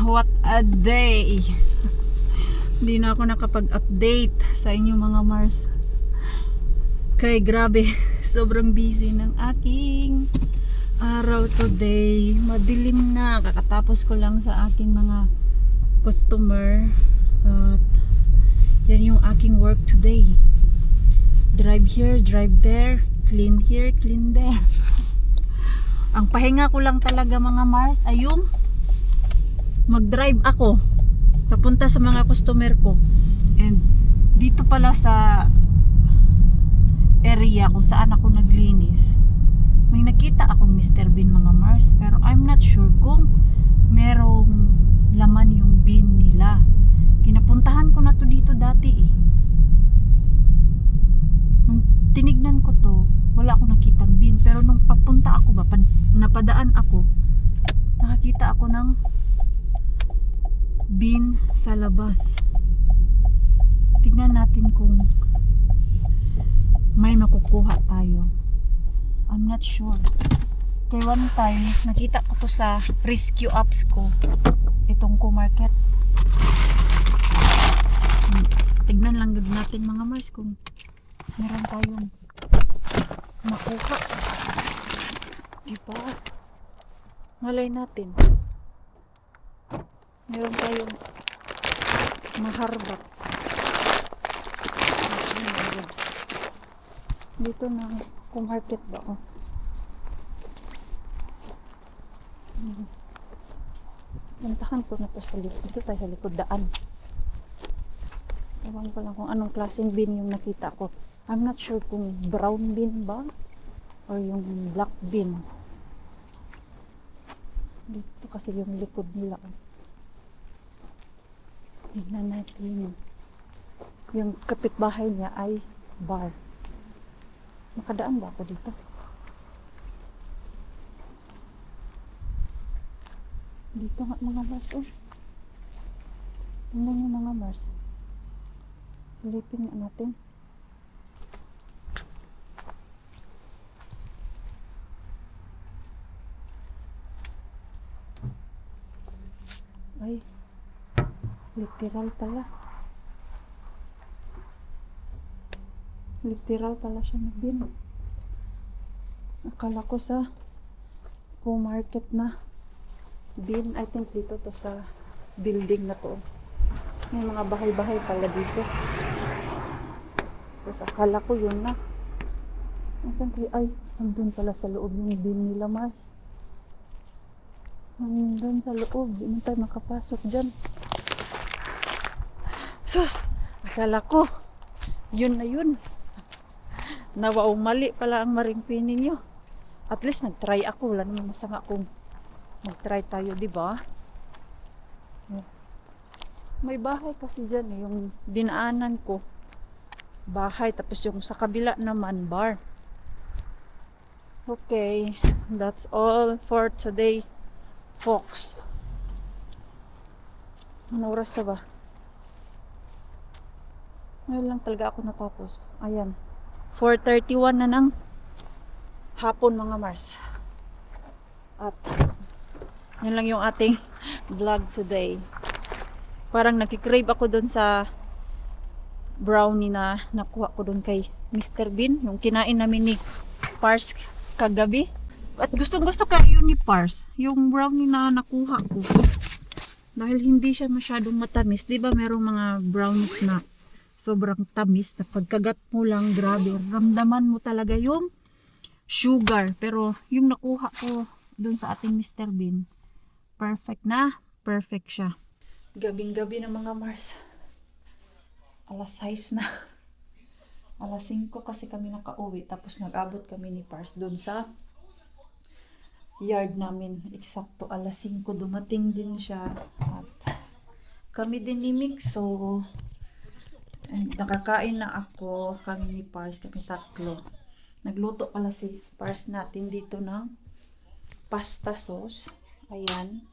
What a day! Hindi na ako nakapag-update sa inyong mga Mars. Kaya grabe, sobrang busy ng aking araw today. Madilim na, kakatapos ko lang sa aking mga customer. At yan yung aking work today. Drive here, drive there, clean here, clean there. Ang pahinga ko lang talaga mga Mars ay yung mag-drive ako papunta sa mga customer ko. And dito pala sa area kung saan ako naglinis, may nakita akong Mr. Bean mga Mars, pero I'm not sure kung merong laman yung bin nila. Kinapuntahan ko na to dito dati eh. Nung tinignan ko to, wala akong nakitang bin, pero nung papunta ako ba, napadaan ako, nakakita ako ng bin sa labas. Tignan natin kung may makukuha tayo. I'm not sure. Kaya one time, nakita ko to sa rescue apps ko. Itong co-market. Tignan lang natin mga Mars kung meron tayong makuha. Diba? Malay natin. Meron tayong maharbat. Dito na kung market ba oh. Puntahan ko na to sa likod. Dito tayo sa likod daan. Ewan ko lang kung anong klaseng bin yung nakita ko. I'm not sure kung brown bin ba or yung black bin. Dito kasi yung likod nila. Tignan natin. Yung kapitbahay niya ay bar. Makadaan ba ako dito? Dito nga mga Mars. Oh. Tingnan nyo mga Mars. Silipin nga natin. Ay. Literal pala. Literal pala siya na bin. Akala ko sa co-market na bin. I think dito to sa building na to. May mga bahay-bahay pala dito. So akala ko yun na. Ay, nandun pala sa loob yung bin nila Mars. Nandun sa loob. Hindi tayo makapasok dyan. Sus! Akala ko, yun na yun. Nawaw, mali pala ang maringpin ninyo. At least nag-try ako. Wala naman masama kung mag-try tayo, di ba? May bahay kasi dyan eh. Yung dinaanan ko, bahay. Tapos yung sa kabila naman, bar. Okay, that's all for today, folks. Ano oras na ba? Ngayon lang talaga ako natapos. Ayan. 4:31 na ng hapon mga Mars. At yan lang yung ating vlog today. Parang nakikrave ako dun sa brownie na nakuha ko dun kay Mr. Bean. Yung kinain namin ni Pars kagabi. At gustong gusto kayo ni Pars. Yung brownie na nakuha ko. Dahil hindi siya masyadong matamis. Diba merong mga brownies na sobrang tamis na pagkagat mo lang, grabe, ramdaman mo talaga yung sugar. Pero yung nakuha ko dun sa ating Mr. Bean, perfect na, perfect siya. Gabing-gabi na mga Mars. Alas 6 na. Alas 5 kasi kami nakauwi, tapos nag-abot kami ni Pars dun sa yard namin. Eksakto alas 5 dumating din siya. At kami din ni Mix, so nakakain na ako, kami ni Pars, kami tatlo. Nagluto pala si Pars natin dito ng pasta sauce. Ayan.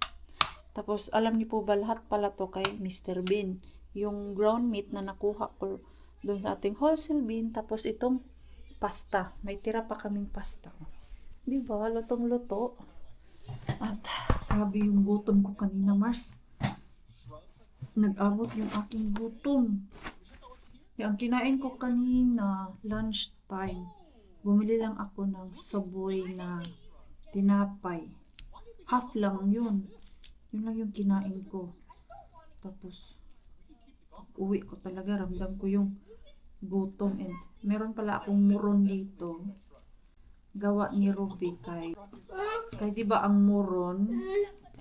Tapos, alam niyo po ba, lahat pala to kay Mr. Bean. Yung ground meat na nakuha ko doon sa ating wholesale bin. Tapos, itong pasta. May tira pa kaming pasta. Di ba? Lutong-luto. At grabe yung gutom ko kanina, Mars. Nag-abot yung aking gutom. Ang kinain ko kanina, lunchtime, bumili lang ako ng Subway na tinapay. Half lang yun. Yun lang yung kinain ko. Tapos, uwi ko talaga, ramdam ko yung gutom. And meron pala akong muron dito. Gawa ni Ruby kay diba ang muron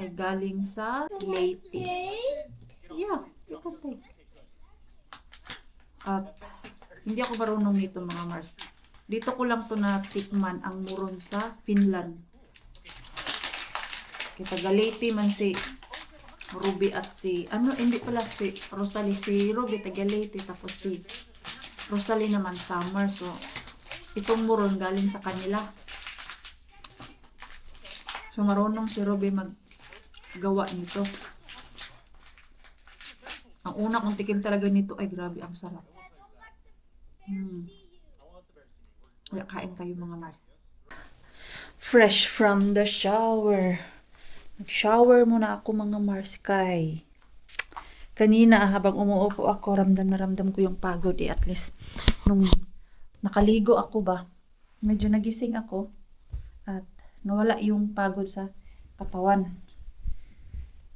ay galing sa Leyte. Yeah, you can take. At hindi ako marunong nito mga Mars. Dito ko lang to natikman ang muron sa Finland. Kita Leyte man si Ruby at si, hindi pala si Rosalie, si Ruby taga Leyte, tapos si Rosalie naman Summer. So, itong muron galing sa kanila. So, marunong si Ruby maggawa nito. Ang una kong tikim talaga nito, ay grabe, ang sarap. Kaya kain kayo mga Mars. Fresh from the shower. Nag-shower muna ako mga Mars kay. Kanina habang umuupo ako, ramdam na ramdam ko yung pagod At least, nung nakaligo ako ba, medyo nagising ako. At nawala yung pagod sa katawan.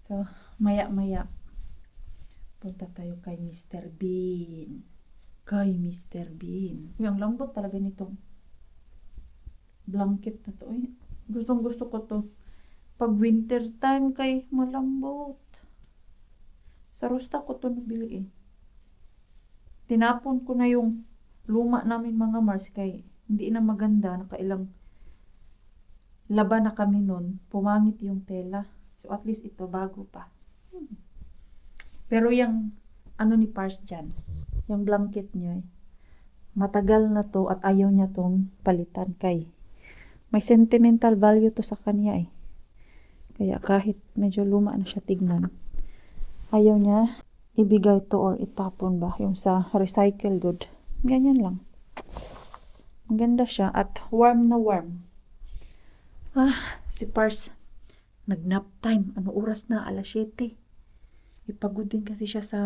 So, maya-maya, punta tayo kay Mr. Bean. Kay Mr. Bean. Yung lambot talaga nitong blanket na to. Ay, gustong gusto ko to. Pag winter time kay malambot. Sa Rosta ko to nabili Tinapon ko na yung luma namin mga Mars kay hindi na maganda. Nakailang laban na kami nun. Pumangit yung tela. So at least ito bago pa. Pero yung ni Pars dyan, yung blanket niya, matagal na to at ayaw niya tong palitan kay may sentimental value to sa kanya Kaya kahit medyo luma na siya tignan, ayaw niya ibigay to or itapon ba, yung sa recycle good. Ganyan lang. Maganda siya at warm na warm. Si Pars, nag-nap time. Ano oras na? Alas 7. Ipagod din kasi siya sa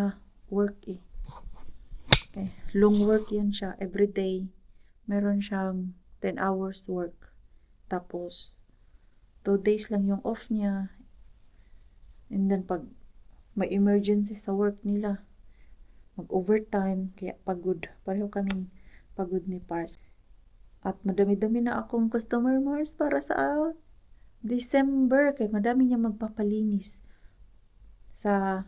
work Okay. Long work yan siya. Everyday, meron siyang 10 hours work. Tapos, 2 days lang yung off niya. And then, pag may emergency sa work nila, mag-overtime, kaya pagod. Pareho kaming pagod ni Pars. At madami-dami na akong customer Mars para sa December. Kaya madami niya magpapalinis sa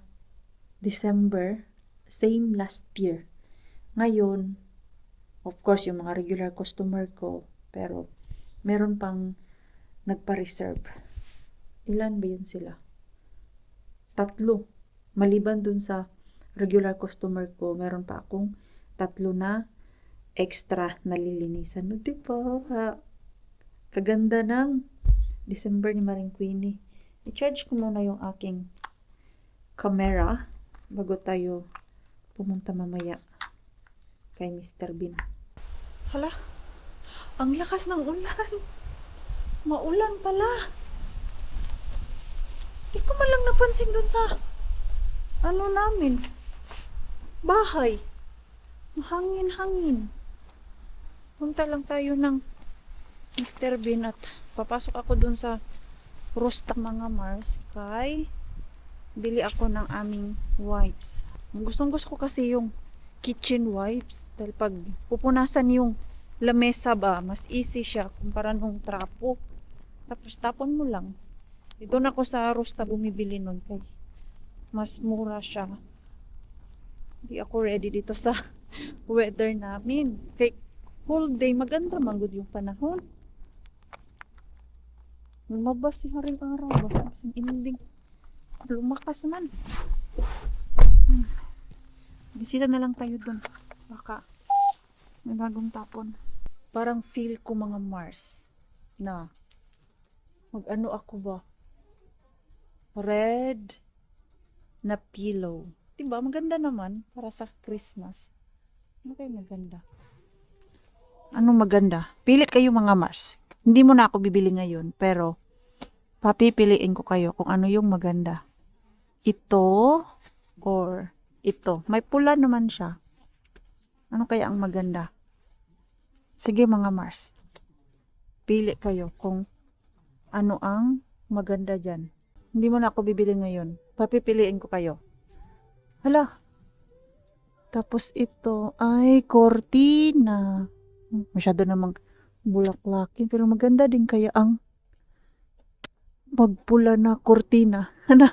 December, same last year. Ngayon, of course, yung mga regular customer ko, pero meron pang nagpa-reserve. Ilan ba yun sila? 3. Maliban dun sa regular customer ko, meron pa akong 3 na extra nalilinisan. No, diba? Kaganda ng December ni Maring Queenie. I-charge ko muna yung aking camera bago tayo pumunta mamaya kay Mr. Bean. Hala, ang lakas ng ulan. Maulan pala. Di ko man lang napansin dun sa namin, bahay. Hangin-hangin. Punta lang tayo ng Mr. Bean at papasok ako dun sa Rosta mga Mars kay bili ako ng aming wipes. Gustong gusto ko kasi yung kitchen wipes dahil pag pupunasan yung lamesa ba, mas easy siya kumpara nung trapo. Tapos tapon mo lang. Dito na ako sa Rosta bumibili nun kay mas mura siya. Hindi ako ready dito sa weather namin. Kay whole day maganda man gud yung panahon. Lumabas si haring araw ba? Kasi ininding lumakas man. Bisita na lang tayo dun. Baka may bagong tapon. Parang feel ko mga Mars na mag-ano ako ba? Red na pillow. Diba? Maganda naman para sa Christmas. Ano kayo maganda? Anong maganda? Pili kayo mga Mars. Hindi mo na ako bibili ngayon, pero papipiliin ko kayo kung ano yung maganda. Ito or ito. May pula naman siya. Ano kaya ang maganda? Sige mga Mars. Pili kayo kung ano ang maganda dyan. Hindi mo na ako bibili ngayon. Papipiliin ko kayo. Hala. Tapos ito ay cortina. Masyado namang bulaklakin. Pero maganda din kaya ang magpula na cortina. Ano?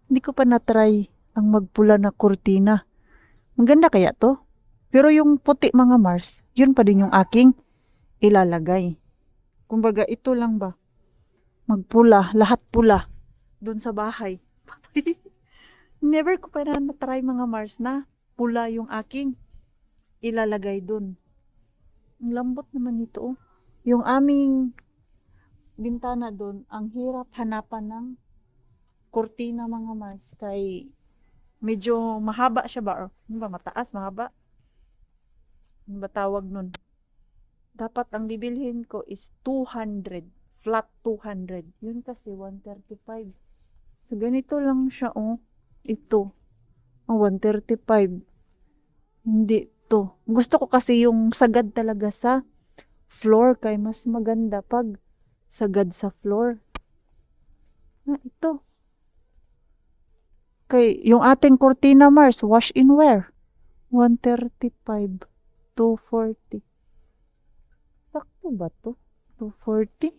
Hindi ko pa na-try ang magpula na cortina. Maganda kaya to? Pero yung puti mga Mars, yun pa din yung aking ilalagay. Kumbaga ito lang ba? Magpula, lahat pula. Doon sa bahay. Never ko pa na-try mga Mars na pula yung aking ilalagay doon. Ang lambot naman ito. Oh. Yung aming bintana doon, ang hirap hanapan ng kurtina mga Mars. Kay medyo mahaba siya ba? Or, ano ba, mataas, mahaba? Ano ba tawag nun? Dapat ang bibilhin ko is 200. Flat 200. Yun kasi 135. So, ganito lang siya, oh. Ito. Oh, 135. Hindi to. Gusto ko kasi yung sagad talaga sa floor. Kaya mas maganda pag sagad sa floor. Ah, ito. Kay yung ating cortina Mars, wash in wear. 135. 240. Sakto ba to? 240?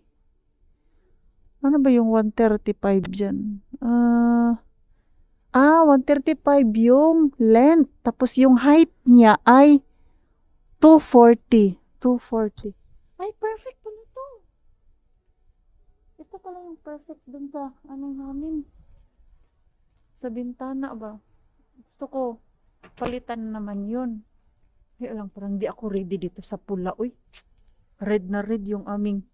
Ano ba yung 135 dyan? 135 yung length. Tapos yung height niya ay 240. 240. Ay, perfect pala to. Ito pala yung perfect dun sa ano namin. Sa bintana ba? Gusto ko palitan naman yun. Kaya lang, parang di ako ready dito sa pula. Uy, red na red yung aming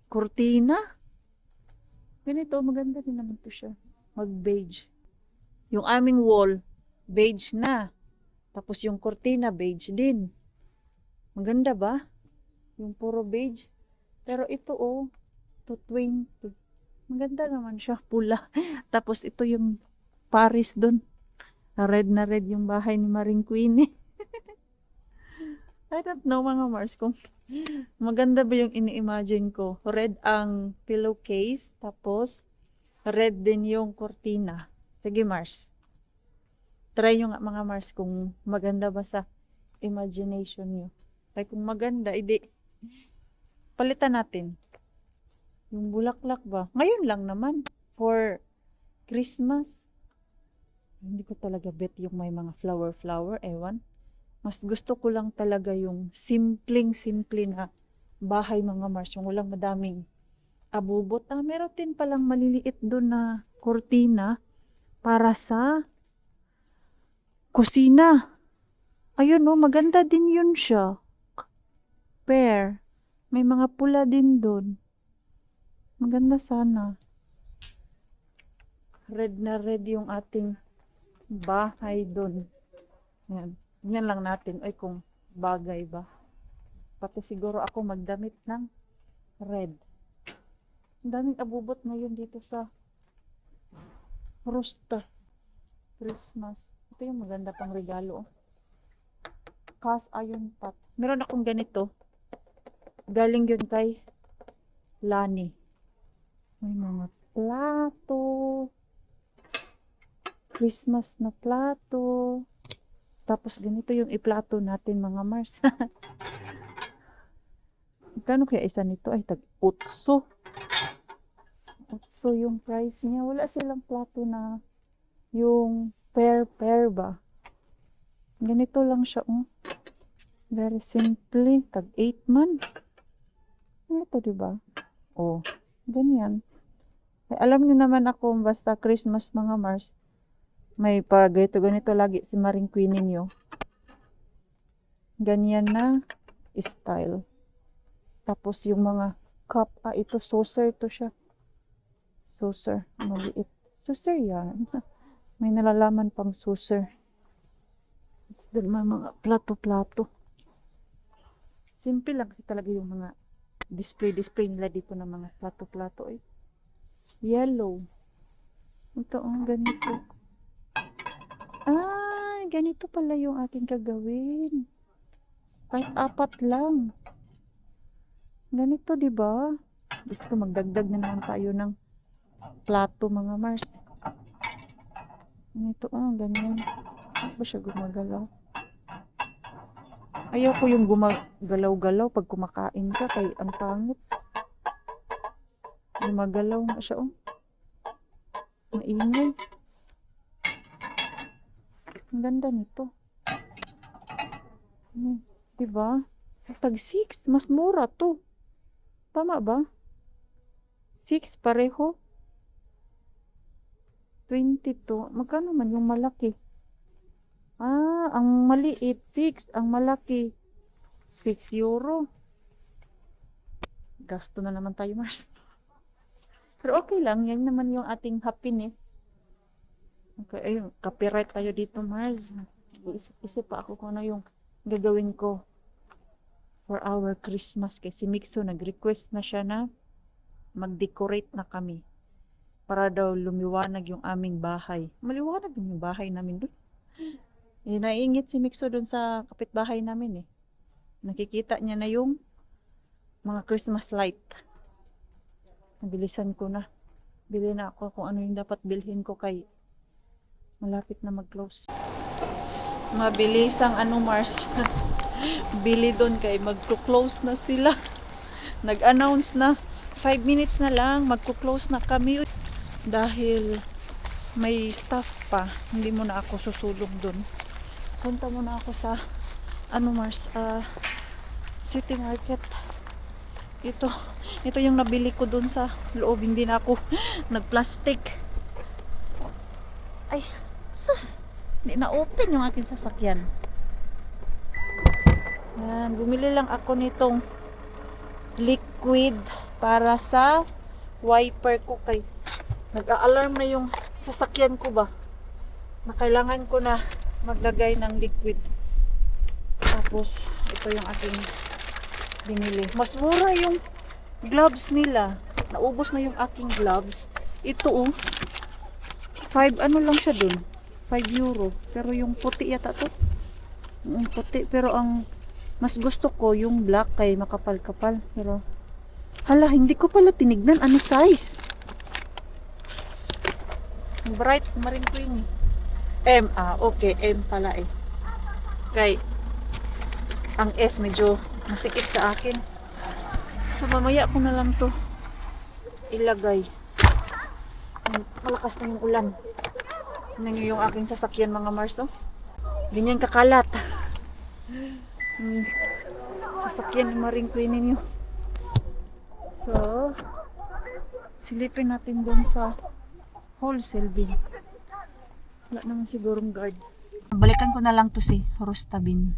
kurtina. Ganito, maganda din naman to siya. Mag-beige. Yung aming wall, beige na. Tapos yung kurtina, beige din. Maganda ba? Yung puro beige. Pero ito, 220. Maganda naman siya, pula. Tapos ito yung Paris doon. Red na red yung bahay ni Maring Queenie. I don't know mga Mars kung maganda ba yung ini-imagine ko. Red ang pillowcase, tapos red din yung cortina. Sige Mars. Try nyo nga mga Mars kung maganda ba sa imagination nyo. Ay kung maganda, edi palitan natin. Yung bulaklak ba? Ngayon lang naman. For Christmas. Hindi ko talaga bet yung may mga flower, ewan. Mas gusto ko lang talaga yung simpleng-simple na bahay mga Mars. Yung walang madaming abubot. Meron din palang maliliit doon na kurtina para sa kusina. Ayun maganda din yun siya. Pear. May mga pula din doon. Maganda sana. Red na red yung ating bahay doon. Yan. Yan lang natin. Ay kung bagay ba. Pati siguro ako magdamit ng red. Ang daming abubot ngayon dito sa Rosta. Christmas. Ito yung maganda pang regalo. Cast iron pot. Meron akong ganito. Galing yun kay Lani. May mga plato. Christmas na plato. Tapos ganito yung iplato natin mga Mars. Kano kaya isa nito? Ay, tag-8. 8 yung price niya. Wala silang plato na yung pair ba? Ganito lang siya. Very simply. Tag-8 man. Ito diba? Ganyan. Ay, alam niyo naman ako, basta Christmas mga Mars, may ganito lagi si Maring Queenie niyo. Ganyan na style. Tapos yung mga cup, ito saucer to siya. Saucer, maliit. Saucer yan. May nalalaman pang saucer. Doon mga plato-plato. Simple lang kasi talaga yung mga display nila dito ng mga plato-plato eh. Yellow. Ito ganito. Ah, ganito pala yung aking gagawin. Kahit 4 lang. Ganito, di ba? Gusto ko magdagdag na naman tayo ng plato, mga Mars. Ganito, ganyan. Ano ba siya gumagalaw? Ayaw ko yung gumagalaw-galaw pag kumakain ka, kay ang pangit. Gumagalaw nga siya, Maingay. Ang ganda nito. Diba? Pag 6, mas mura to. Tama ba? 6 pareho. 22. Magkano man yung malaki? Ang maliit 6, ang malaki 6 euro. Gasto na naman tayo, Mars. Pero okay lang, yan naman yung ating happiness. Okay, ayun, copyright tayo dito, Mars. Isip pa ako kung ano yung gagawin ko for our Christmas. Kasi Mixo nag-request na siya na mag-decorate na kami para daw lumiwanag yung aming bahay. Maliwanag yung bahay namin doon. Naiingit si Mixo doon sa kapitbahay namin eh. Nakikita niya na yung mga Christmas light. Nabilisan ko na. Bili na ako kung ano yung dapat bilhin ko kay malapit na mag-close. Mabilis ang Mars. Bili doon kay magko-close na sila. Nag-announce na 5 minutes na lang magko-close na kami dahil may staff pa. Hindi mo na ako susulong doon. Punta muna ako sa Mars, City Market. Ito yung nabili ko doon sa loob. Hindi na ako nag-plastic. Ay, sus! Hindi na open yung aking sasakyan. Yan, bumili lang ako nitong liquid para sa wiper ko kay nag-a-alarm na yung sasakyan ko ba na kailangan ko na maglagay ng liquid. Tapos ito yung aking binili. Mas mura yung gloves nila. Naubos na yung aking gloves. Ito 5 lang siya dun. 5 euro. Pero yung puti yata to. Yung puti. Pero ang mas gusto ko yung black kay makapal-kapal. Pero hala, hindi ko pala tinignan ano size. Bright Marine Queen. M. Okay. M pala eh. Kay ang S medyo masikip sa akin. So mamaya ko na lang to ilagay. Malakas na yung ulan. Tingnan nyo yung aking sasakyan, mga Mars. Ganyan kakalat. Sasakyan ni Marine Queen ninyo. So silipin natin doon sa wholesale bin. Wala naman sigurong guard. Balikan ko na lang to si Rustabin.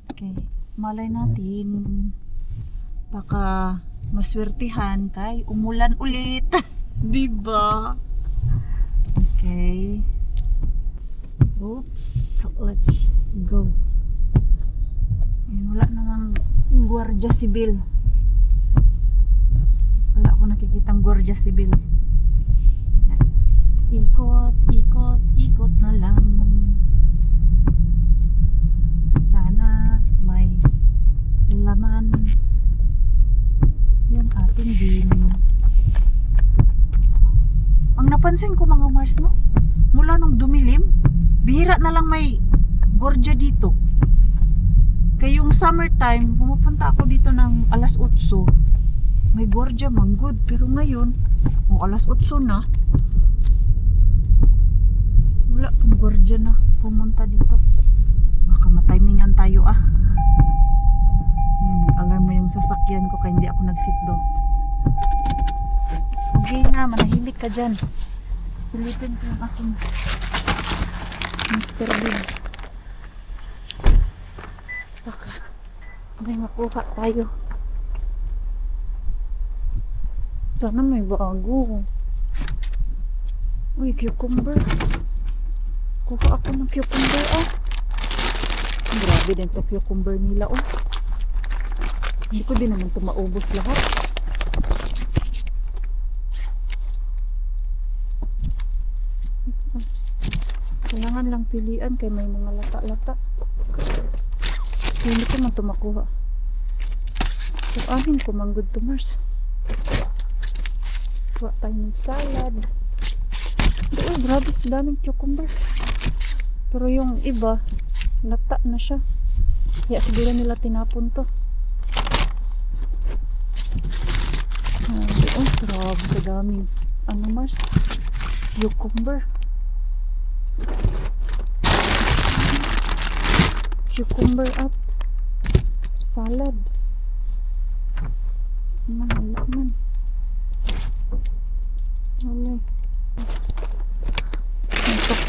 Okay, malay natin baka maswertihan kay umulan ulit. Diba? Okay. Oops, let's go. Ayan, wala namang gwardiya sibil. Wala ako nakikitang gwardiya sibil. Ikot, ikot, ikot na lang. Sana may laman yung ating bin. Ang napansin ko, mga Mars, no? Mula nung dumilim, bihira na lang may gwardiya dito. Kaya yung summertime, pumupunta ako dito ng alas 8. May gwardiya man, good. Pero ngayon, alas 8 na. Wala pong gwardiya na pumunta dito. Baka matimingan tayo Yan, nag-alarm na yung sasakyan ko kaya hindi ako nag-seatbelt. Okay na, manahimik ka dyan. Silipin ko yung aking Mr. Bean. Baka may makuha tayo. Sana may bago. Uy, cucumber. Kuha ako ng cucumber, oh. Grabe din to cucumber nila, oh. Hindi ko din naman ito maubos lahat. Kailangan lang pilian kay may mga lata-lata. Hindi ko man ito makuha. So, ahin ko manggod to, Mars. Kuha tayo ng salad. Oh, grabe, daming cucumber. Pero yung iba, lata na siya. Kaya siguro nila tinapon to. Oh, grabe, kadaming. Ano, Mars? Cucumber. Cucumber at salad. Wala man. Wala.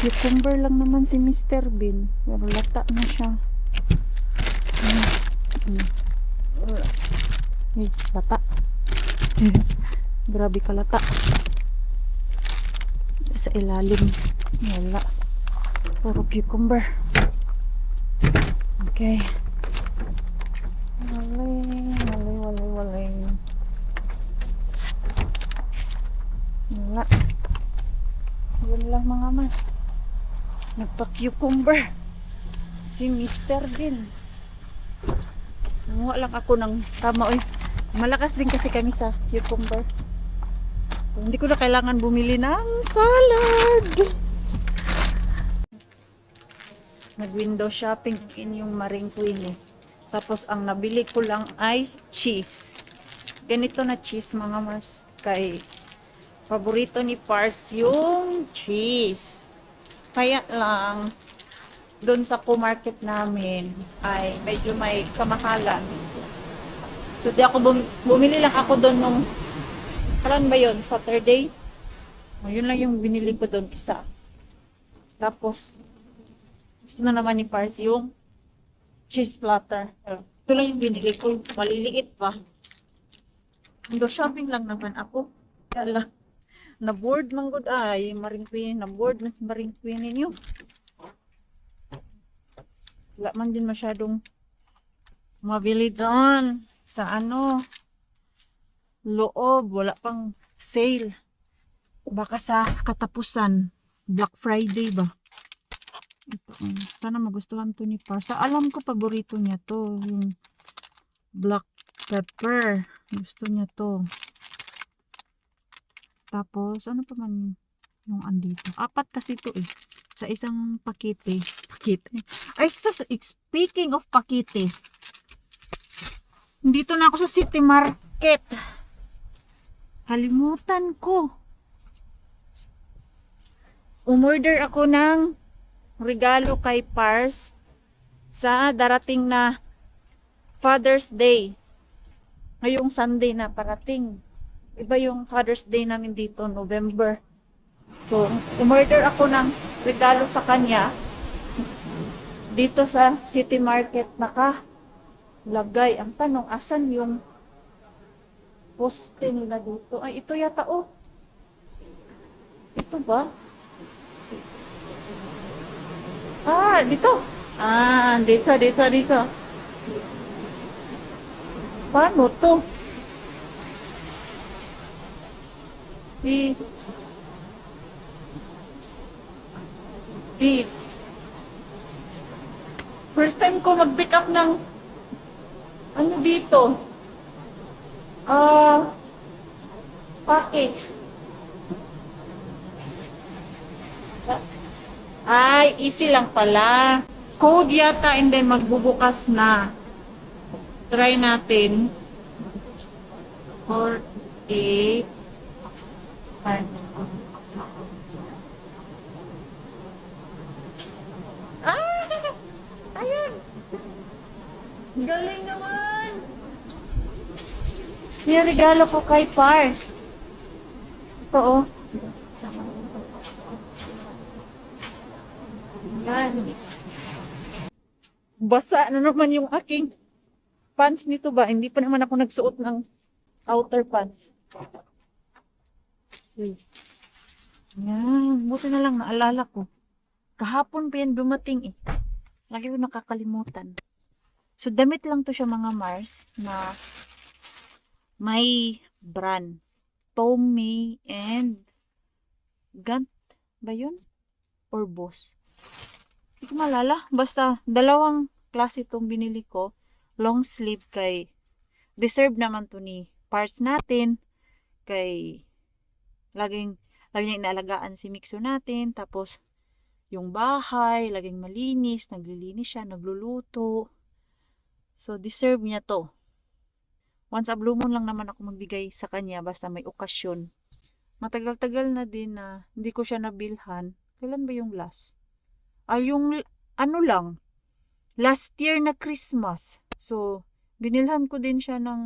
Cucumber lang naman si Mr. Bean. Pero lata na siya. Lata. Grabe ka lata. Sa ilalim. Wala. Puro cucumber. Okay. Walay. Wala. Yun lang mga Mars. Nagpa-cucumber si Mr. Bean. Nanguha lang ako ng tama. Uy, malakas din kasi kami sa cucumber. So, hindi ko na kailangan bumili ng salad. Nag-window shopping in yung Maring Queen eh. Tapos ang nabili ko lang ay cheese. Ganito na cheese mga Mars. Kay paborito ni Pars yung cheese. Kaya lang doon sa co-market namin ay medyo may kamahalan. So di ako bumili lang ako doon nung kailan ba yun? Saturday? O, yun lang yung binili ko doon isa. Tapos gusto na naman ni Pars yung cheese platter. Ito lang yung binili ko. Maliliit pa. Window shopping lang naman ako. Kaya lang, na-board man good ay. Maring Queen. Na-board man sa Maring Queen ninyo. Wala man din masyadong mabili doon. Sa ano, loob. Wala pang sale. Baka sa katapusan. Black Friday ba? Ito, sana magustuhan to ni Par. Sa alam ko paborito niya to, yung black pepper. Gusto niya to. Tapos ano pa man yung andito. 4 kasi to eh. Sa isang pakete. Ay, speaking of pakete. Dito na ako sa City Market. Kalimutan ko. Umorder ako ng regalo kay Pars sa darating na Father's Day. Ngayong Sunday na parating. Iba yung Father's Day namin dito, November. So, umorder ako ng regalo sa kanya dito sa City Market. Nakalagay. Ang tanong, asan yung poste nila dito? Ay, ito yata, oh. Ito ba? Ah, dito. Ah, dito. Paano to? Di. First time ko mag-pick up ng ano dito? Package. Ay, easy lang pala. Code yata and then magbubukas na. Try natin. 4, 8, 5. Ah! Ayun! Galing naman! Yung regalo ko kay Pars. Ito oh. Yan. Basa na naman yung aking pants nito ba? Hindi pa naman ako nagsuot ng outer pants. Yan. Buti na lang naalala ko. Kahapon pa yan dumating eh. Lagi ko nakakalimutan. So, damit lang to siya mga Mars na may brand. Tommy and Gant ba yun? Or Boss? Hindi ko malala. Basta, dalawang klase itong binili ko. Long sleeve kay deserve naman to ni parts natin. Kay laging niya inaalagaan si Mixo natin. Tapos, yung bahay, laging malinis. Naglilinis siya, nagluluto. So, deserve niya to. Once a blue moon lang naman ako magbigay sa kanya basta may okasyon. Matagal-tagal na din na hindi ko siya nabilhan. Kailan ba yung last? Yung ano lang, last year na Christmas. So, binilhan ko din siya ng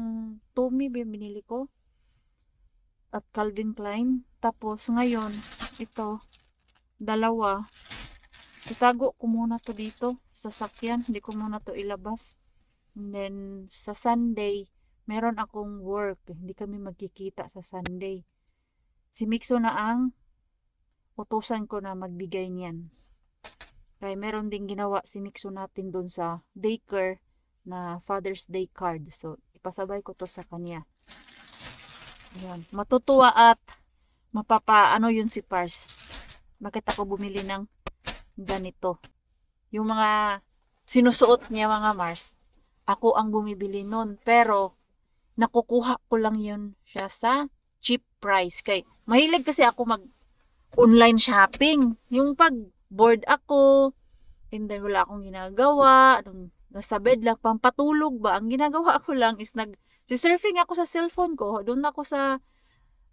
Tommy, binili ko. At Calvin Klein. Tapos, ngayon, ito, dalawa. Itago ko muna to dito sa sakyan. Hindi ko muna to ilabas. And then, sa Sunday, meron akong work. Hindi kami magkikita sa Sunday. Si Mixo na ang utusan ko na magbigay niyan. Kaya meron ding ginawa si Mixo natin doon sa daycare na Father's Day card. So, ipasabay ko to sa kanya. Ayan. Matutuwa at mapapaano yun si Pars. Bakit ako bumili ng ganito? Yung mga sinusuot niya mga Mars. Ako ang bumibili nun. Pero, nakukuha ko lang yun siya sa cheap price. Kay, mahilig kasi ako mag-online shopping. Yung pag bored ako, and then wala akong ginagawa, nasa bed lang, pampatulog ba? Ang ginagawa ko lang is surfing ako sa cellphone ko. Doon ako sa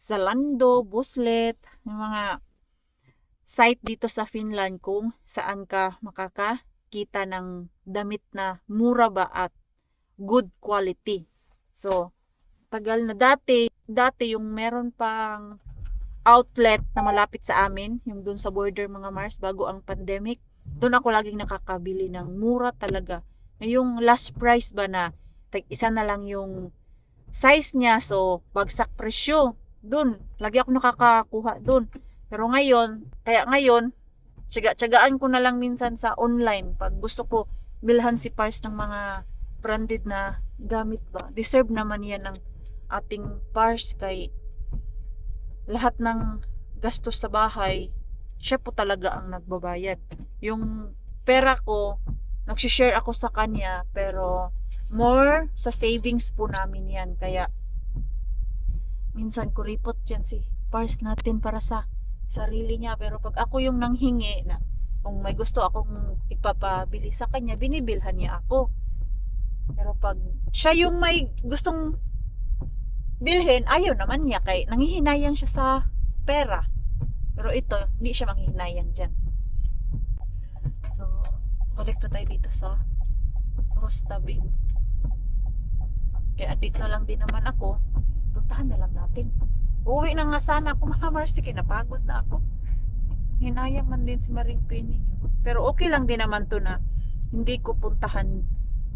Zalando, Buslet, yung mga site dito sa Finland kung saan ka makakakita ng damit na mura ba at good quality. So, tagal na dati yung meron pang outlet na malapit sa amin, yung dun sa border mga Mars, bago ang pandemic, doon ako laging nakakabili ng mura talaga. Yung last price ba na, isa na lang yung size niya, so bagsak presyo. Doon, lagi ako nakakakuha doon. Pero ngayon, tsagaan ko na lang minsan sa online pag gusto ko bilhan si Pars ng mga branded na gamit ba. Deserve naman yan ng ating Pars kay lahat ng gastos sa bahay, siya po talaga ang nagbabayad. Yung pera ko, nagsishare ako sa kanya, pero more sa savings po namin yan. Kaya minsan kuripot yan si Pars natin para sa sarili niya. Pero pag ako yung nanghingi na kung may gusto akong ipapabili sa kanya, binibilhan niya ako. Pero pag siya yung may gustong bilhin, ayaw naman niya kay nanghihinayang siya sa pera. Pero ito, hindi siya manghihinayang dyan. So, balik na tayo dito sa Rustabil. Kaya dito lang din naman ako. Puntahan na lang natin. Uwi na nga sana ako mga Mars. Sige, napagod na ako. Hinayang man din si Maring Penny. Pero okay lang din naman to na hindi ko puntahan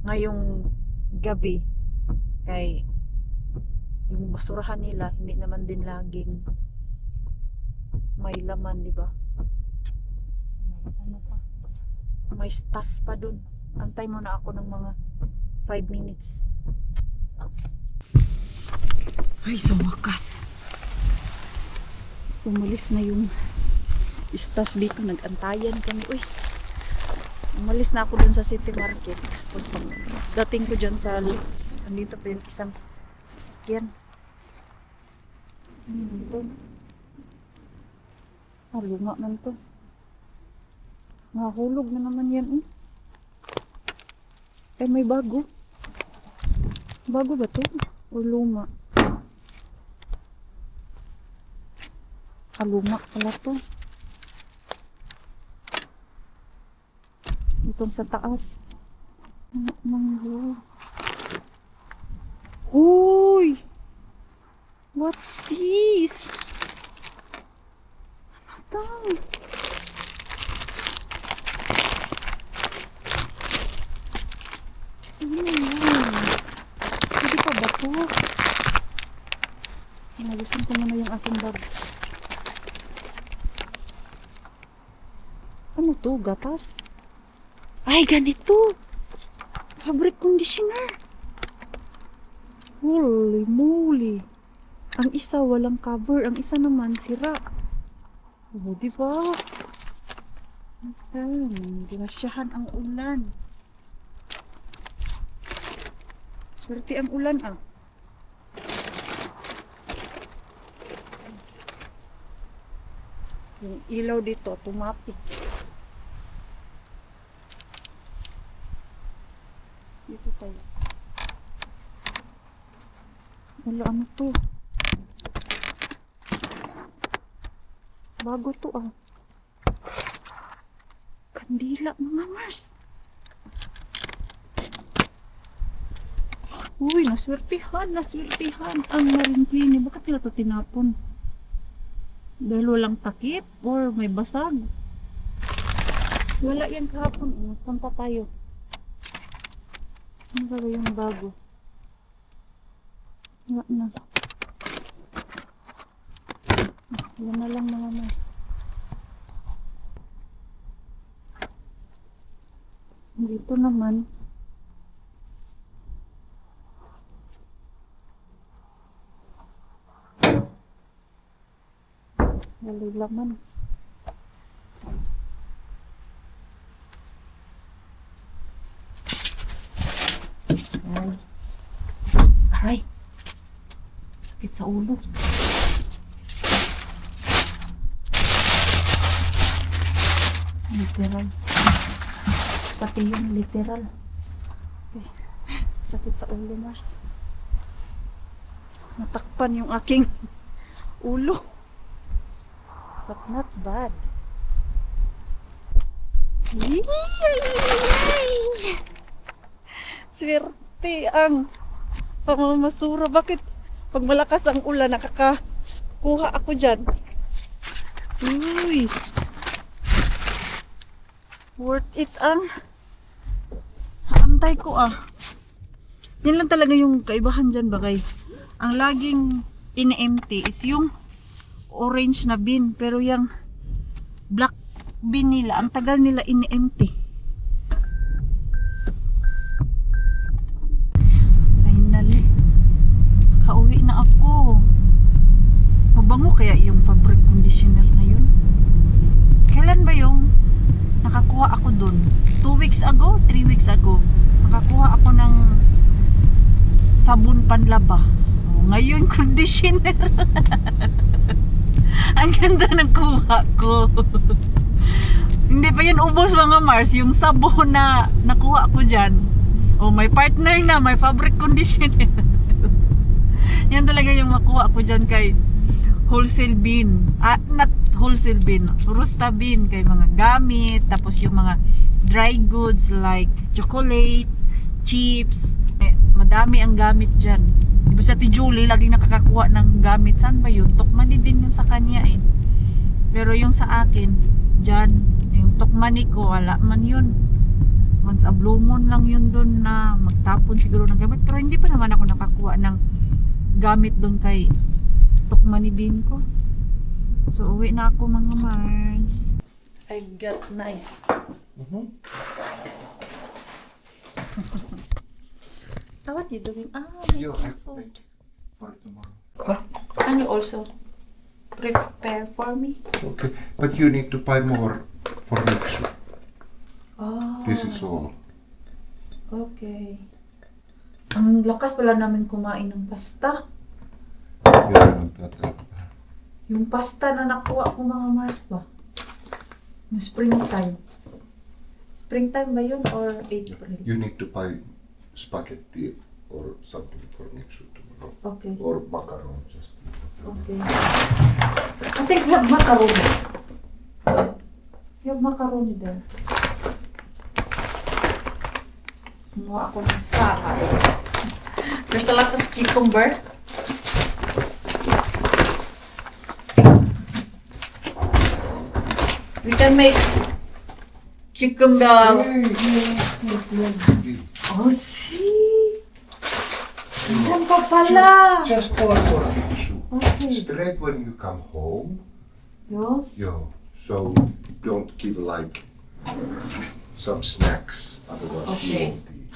ngayong gabi. Kay yung basurahan nila hindi naman din laging may laman, di ba? Ano pa? May staff pa dun. Antay muna ako ng mga 5 minutes. Ay, sa wakas. Umalis na yung staff dito. Nag-antayan kami. Uy, umalis na ako dun sa city market. Tapos pag dating ko dyan sa Lips, andito pa yung isang sasakyan. Ito. Luma man to. Nahulog na naman yan. May bago. Bago ba to? O luma? Luma pala to. Itong sa taas. Ano naman? Uy! What's this? Ano to? Ano yan? Pwede pa ba to? Nalusin ko muna yung aking bag. Ano to? Gatas? Ay, ganito! Fabric conditioner! Holy moly! Ang isa walang cover, ang isa naman sira. Oh, diba? Grasyahan ang ulan. Swerte ang ulan ah. Yung ilaw dito, automatic. Dito tayo. Wala, ano to? Bago to ah. Kandila mga Mars. Uy, naswertihan ang Marine Cleaning. Bakit nila ito tinapon? Dahil walang takip or may basag? Wala yan kahapon. Punta tayo. Ano ba yung bago? Wala na. Wala na lang mga Mars. Dito naman. Walay laman. Aray. Sakit sa ulo. Literal. Pati yung literal. Okay. Sakit sa ulo, Mars. Natakpan yung aking ulo. But not bad. Swerte ang pamamasura. Bakit pag malakas ang ulan nakakakuha ako dyan? Uy, worth it ang antay ko ah. Yan lang talaga yung kaibahan dyan bagay. Ang laging in-empty is yung orange na bin, pero yung black bin nila, ang tagal nila in-empty. Finally, kauwi na ako. Mabango kaya yung fabric conditioner na yun? Kailan ba yung nakakuha ako dun? 2 weeks ago? 3 weeks ago? Nakakuha ako ng sabon panlaba. Ngayon, conditioner. Ang ganda ng kuha ko. Hindi pa yun ubos mga Mars. Yung sabon na nakuha ko dyan. Oh, may partner na. May fabric conditioner. Yan talaga yung makuha ko dyan kay wholesale bin. Not wholesale bin. Rusta bin. Kay mga gamit. Tapos yung mga dry goods like chocolate, chips. Madami ang gamit dyan. Diba sa Julie, laging nakakakuha ng gamit. Saan ba yun? Tukmani din yun sa kanya eh. Pero yung sa akin, dyan, yung tukmani ko, wala man yun. Once a blue moon lang yun dun na magtapon siguro ng gamit. Pero hindi pa naman ako nakakuha ng gamit dun kay tukmani bin ko. So, uwi na ako mga Mars. I got nice. What you doing? You have to make for tomorrow. Can you also prepare for me? Okay, but you need to buy more for next week. Oh, This is all. okay. Ang lakas pala namin kumain ng pasta. Yeah, that. Yung pasta na nakuha ko mga Mars ba? Yung springtime. Springtime ba yun or April? You need to buy spaghetti or something for next week tomorrow. Okay. Or macaron just. Okay. I think we have macaroni. We have macaroni there. Kumuha ako ng salad. There's a lot of cucumber. We can make cucumber. Oh, see? Diyan pa pala. Just pour for next week. Okay. Straight when you come home. Yo? So don't give like some snacks. Otherwise, Okay. you won't eat.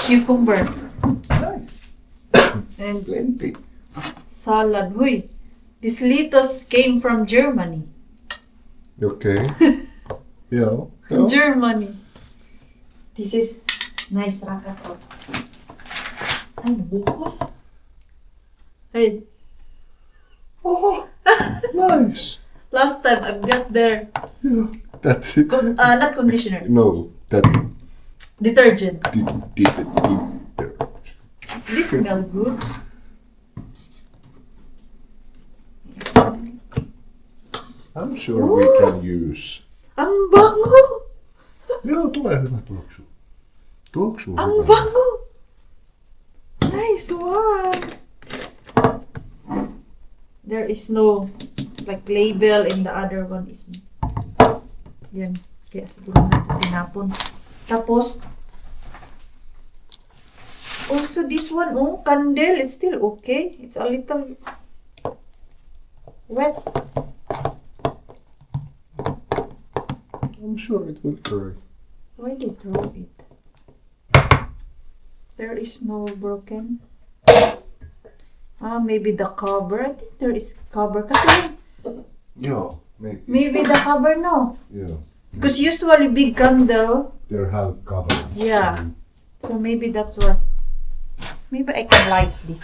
Cucumber. Nice. And Plenty. salad. Huy, this lettuce came from Germany. Okay. Yeah. Yeah. Germany. This is nice rakas out. Ay, bukos. Hey, Oh, nice. last time I've got their Yeah. That not conditioner, no, that detergent. did it. Does this smell good? I'm sure we can use. Ang bango! Joo, tulee hyvä tuoksu. Tuoksu on Ang hyvä. bango! Nice one! There is no like label and the other one is yan. Kaya siguro natin tinapon. Tapos also this one, oh, candle is still okay. It's a little wet. I'm sure it will dry. Why did they throw it? There is no broken. Maybe the cover. I think there is cover. Kasi Joo, maybe. maybe the cover, no. Yeah. Because usually big candle. There have cover. Yeah. So maybe that's what. Maybe I can light this.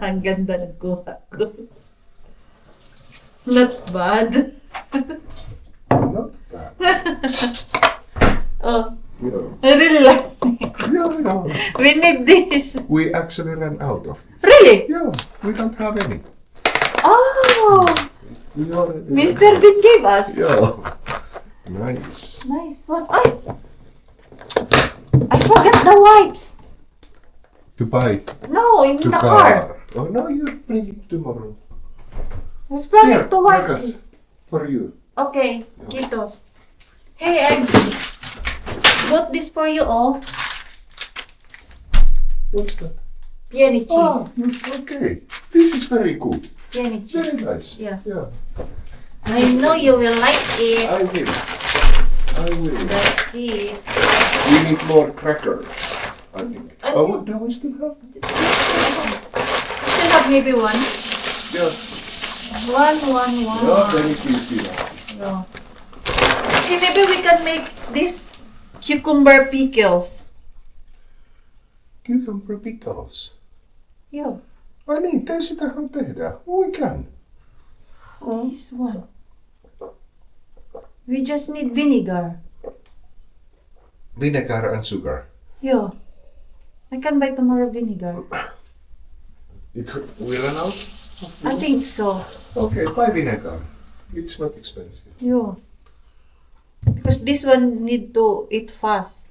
Ang ganda ng kuha ko. Not bad. Not bad. Oh, Yeah. I really like it. Yeah. We need this. We actually ran out of. Really? Yeah, we don't have any. Oh, We already Mr. Bean gave us. Yeah. Nice. Nice one. Ay! I forgot the wipes. To buy No, in to the car. Oh no, you bring it tomorrow. I was planning to wipe Marcus, this. for you. Okay, Kitos. Hey, I bought this for you all. What's that? Peony cheese. Ah, okay. This is very good. Peony Very cheese. nice. Yeah. Yeah. I know you will like it. I will. I will. Let's see. We need more crackers, I think. I Oh, do we still have? Still have maybe one. Yeah. One. Yeah, very easy now. No. Okay, maybe we can make this cucumber pickles. Cucumber pickles. Yeah. Ai niin, sitähän tehdään. We can. This one. We just need vinegar. Vinegar and sugar. Yeah. I can buy tomorrow vinegar. We ran out? I think so. Okay, buy vinegar. It's not expensive. Yeah. Because this one need to eat fast.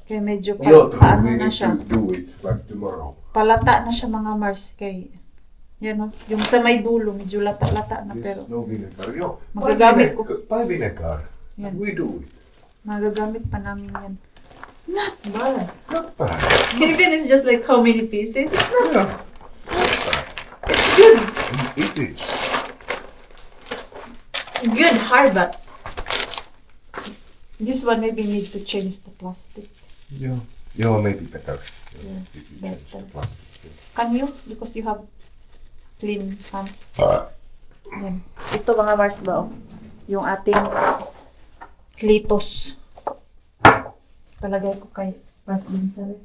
Kaya medyo We paano na need siya. to do it like tomorrow. Palata na siya mga Mars. Kay, yan o. Yung sa may dulo, medyo lata-lata na Yes, pero no vinegar. Yo, Magagamit ko. Buy vinegar. Yan. We do it. magagamit pa namin yan. Not bad. Not bad. Even it's just like how many pieces. It's not Yeah. Not bad. it's good. It is. Good hard, but this one maybe need to change the plastic. Yeah. Yeah, maybe better. Yeah, If you change the better. plastic. Can you? Because you have clean hands. Ah. Yan. Ito mga Mars ba, oh. Yung ating litos. Palagay ko kay Mars din sa rin.